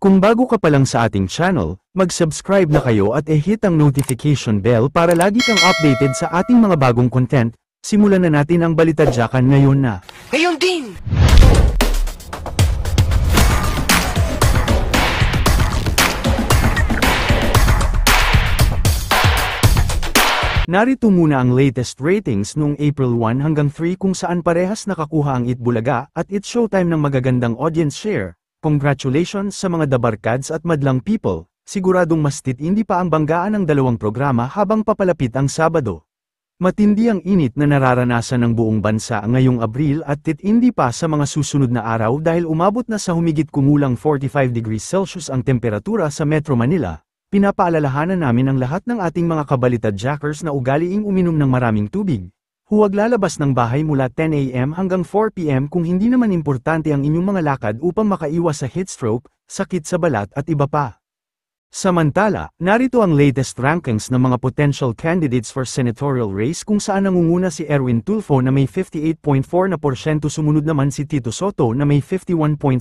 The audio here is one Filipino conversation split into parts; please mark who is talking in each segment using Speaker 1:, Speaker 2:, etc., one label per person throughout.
Speaker 1: Kung bago ka pa lang sa ating channel, mag-subscribe na kayo at i-hit ang notification bell para lagi kang updated sa ating mga bagong content. Simulan na natin ang balitadyakan ngayon na.
Speaker 2: Ngayon din!
Speaker 1: Narito muna ang latest ratings noong April 1 hanggang 3 kung saan parehas nakakuha ang Itbulaga at It's Showtime ng magagandang audience share. Congratulations sa mga dabarkads at madlang people, siguradong mas titindi pa ang banggaan ng dalawang programa habang papalapit ang Sabado. Matindi ang init na nararanasan ng buong bansa ngayong Abril at titindi pa sa mga susunod na araw dahil umabot na sa humigit kumulang 45 degrees Celsius ang temperatura sa Metro Manila. Pinapaalalahanan namin ang lahat ng ating mga kabalitadjakers na ugaliing uminom ng maraming tubig. Huwag lalabas ng bahay mula 10 AM hanggang 4 PM kung hindi naman importante ang inyong mga lakad upang makaiwas sa heatstroke, sakit sa balat at iba pa. Samantala, narito ang latest rankings ng mga potential candidates for senatorial race kung saan nangunguna si Erwin Tulfo na may 58.4%, sumunod naman si Tito Soto na may 51.7%,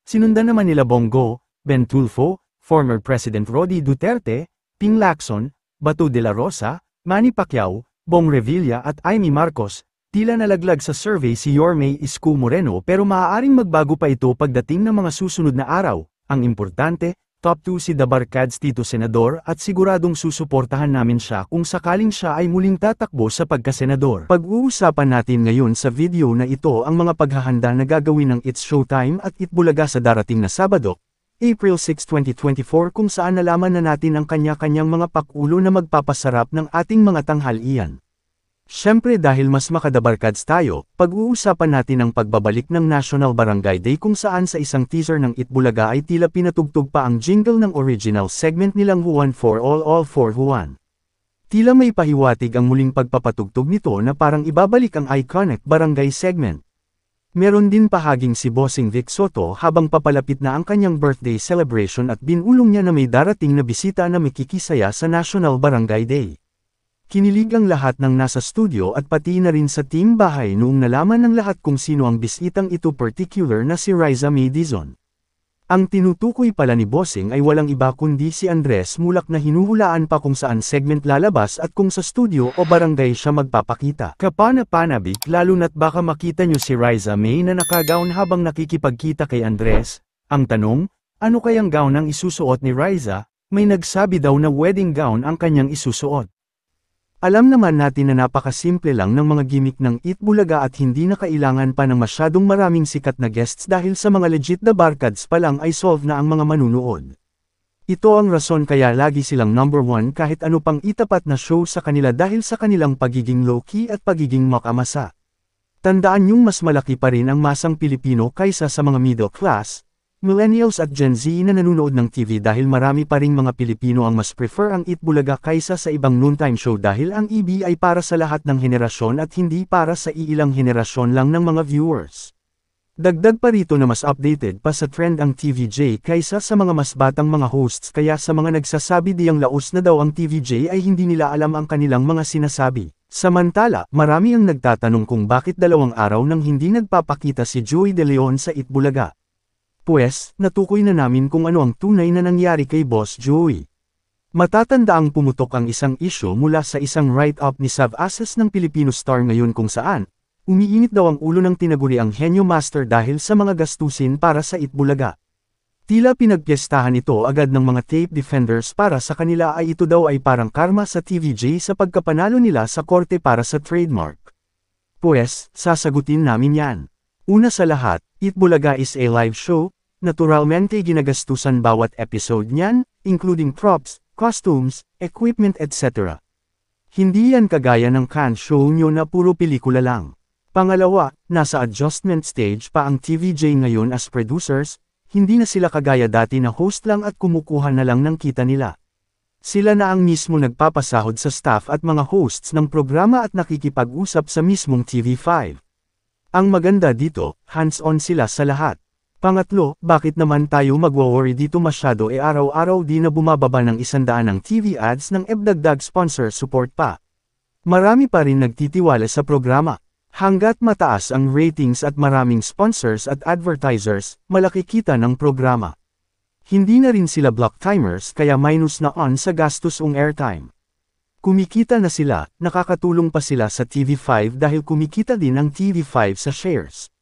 Speaker 1: sinundan naman nila Bongo, Ben Tulfo, former President Rody Duterte, Ping Lacson, Bato de la Rosa, Manny Pacquiao, Bong Revilla at Amy Marcos. Tila nalaglag sa survey si Yorme Isko Moreno pero maaaring magbago pa ito pagdating ng mga susunod na araw. Ang importante, top 2 si Dabarkads Tito Senador at siguradong susuportahan namin siya kung sakaling siya ay muling tatakbo sa pagkasenador. Pag-uusapan natin ngayon sa video na ito ang mga paghahanda na gagawin ng It's Showtime at Itbulaga sa darating na Sabado, April 6, 2024 kung saan nalaman na natin ang kanya-kanyang mga pakulo na magpapasarap ng ating mga tanghalian. Siyempre dahil mas makadabarkads tayo, pag-uusapan natin ang pagbabalik ng National Barangay Day kung saan sa isang teaser ng Itbulaga ay tila pinatugtog pa ang jingle ng original segment nilang Juan for all for Juan. Tila may pahiwatig ang muling pagpapatugtog nito na parang ibabalik ang iconic barangay segment. Meron din pahaging si Bossing Vic Soto habang papalapit na ang kanyang birthday celebration at binulong niya na may darating na bisita na makikisaya sa National Barangay Day. Kinilig ang lahat ng nasa studio at pati na rin sa team bahay noong nalaman ng lahat kung sino ang bisitang ito, particular na si Riza May Dizon. Ang tinutukoy pala ni Bossing ay walang iba kundi si Andres Mulak na hinuhulaan pa kung saan segment lalabas at kung sa studio o barangay siya magpapakita. Kapana-panabik lalo na't baka makita nyo si Riza May na nakagown habang nakikipagkita kay Andres. Ang tanong, ano kayang gown ang isusuot ni Riza? May nagsabi daw na wedding gown ang kanyang isusuot. Alam naman natin na napakasimple lang ng mga gimmick ng Itbulaga at hindi na kailangan pa ng masyadong maraming sikat na guests dahil sa mga legit na barkads pa lang ay solve na ang mga manunood. Ito ang rason kaya lagi silang number 1 kahit ano pang itapat na show sa kanila dahil sa kanilang pagiging low-key at pagiging makamasa. Tandaan niyong mas malaki pa rin ang masang Pilipino kaysa sa mga middle class, millennials at Gen Z na nanonood ng TV dahil marami pa ring mga Pilipino ang mas prefer ang Itbulaga kaysa sa ibang noontime show dahil ang EB ay para sa lahat ng henerasyon at hindi para sa iilang henerasyon lang ng mga viewers. Dagdag pa rito na mas updated pa sa trend ang TVJ kaysa sa mga mas batang mga hosts kaya sa mga nagsasabi diyang laos na daw ang TVJ ay hindi nila alam ang kanilang mga sinasabi. Samantala, marami ang nagtatanong kung bakit 2 araw nang hindi nagpapakita si Joey De Leon sa Itbulaga. Pues, natukoy na namin kung ano ang tunay na nangyari kay Boss Joey. Matatandaang pumutok ang isang issue mula sa isang write-up ni Sav Asas ng Filipino Star ngayon kung saan, umiinit daw ang ulo ng tinaguriang Henyo Master dahil sa mga gastusin para sa Itbulaga. Tila pinagpiestahan ito agad ng mga tape defenders para sa kanila ay ito daw ay parang karma sa TVJ sa pagkapanalo nila sa korte para sa trademark. Pues, sasagutin namin yan. Una sa lahat, Itbulaga is a live show, naturalmente ginagastusan bawat episode niyan, including props, costumes, equipment etc. Hindi yan kagaya ng Cannes show nyo na puro pelikula lang. Pangalawa, nasa adjustment stage pa ang TVJ ngayon as producers, hindi na sila kagaya dati na host lang at kumukuha na lang ng kita nila. Sila na ang mismo nagpapasahod sa staff at mga hosts ng programa at nakikipag-usap sa mismong TV5. Ang maganda dito, hands-on sila sa lahat. Pangatlo, bakit naman tayo magwo-worry dito masyado araw-araw di na bumababa ng 100 ng TV ads ng ebdagdag sponsor support pa. Marami pa rin nagtitiwala sa programa. Hanggat mataas ang ratings at maraming sponsors at advertisers, malaki kita ng programa. Hindi na rin sila block timers kaya minus na on sa gastos ung airtime. Kumikita na sila, nakakatulong pa sila sa TV5 dahil kumikita din ang TV5 sa shares.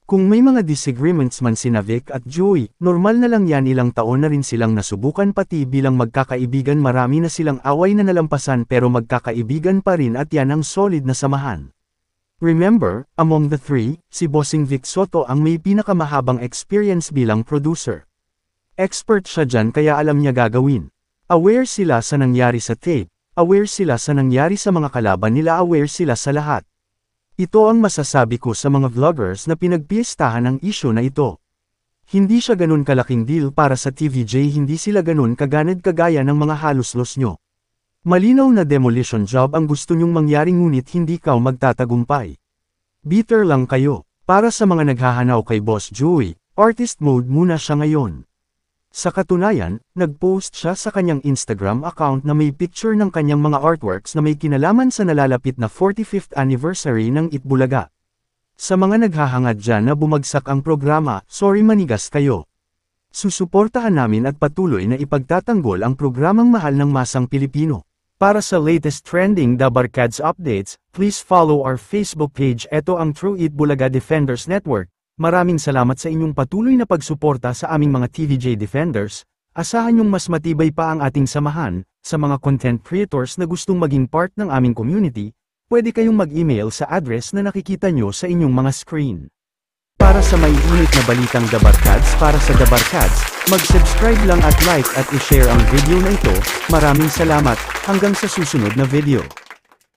Speaker 1: Kung may mga disagreements man sina Vic at Joey, normal na lang yan, ilang taon na rin silang nasubukan pati bilang magkakaibigan, marami na silang away na nalampasan pero magkakaibigan pa rin at yan ang solid na samahan. Remember, among the three, si Bossing Vic Soto ang may pinakamahabang experience bilang producer. Expert siya dyan kaya alam niya gagawin. Aware sila sa nangyari sa tape, aware sila sa nangyari sa mga kalaban nila, aware sila sa lahat. Ito ang masasabi ko sa mga vloggers na pinagpiestahan ang isyu na ito. Hindi siya ganun kalaking deal para sa TVJ, hindi sila ganun kaganad kagaya ng mga halos-los nyo. Malinaw na demolition job ang gusto nyong mangyari ngunit hindi kaw magtatagumpay. Bitter lang kayo. Para sa mga naghahanaw kay Boss Joey, artist mode muna siya ngayon. Sa katunayan, nag-post siya sa kanyang Instagram account na may picture ng kanyang mga artworks na may kinalaman sa nalalapit na 45th anniversary ng Itbulaga. Sa mga naghahangad dyan na bumagsak ang programa, sorry, manigas kayo. Susuportahan namin at patuloy na ipagtatanggol ang programang mahal ng masang Pilipino. Para sa latest trending Dabarkads updates, please follow our Facebook page. Ito ang True Itbulaga Defenders Network. Maraming salamat sa inyong patuloy na pagsuporta sa aming mga TVJ Defenders. Asahan niyong mas matibay pa ang ating samahan. Sa mga content creators na gustong maging part ng aming community, pwede kayong mag-email sa address na nakikita nyo sa inyong mga screen. Para sa may init na balitang Dabarkads, para sa Dabarkads, mag-subscribe lang at like at i-share ang video na ito. Maraming salamat, hanggang sa susunod na video.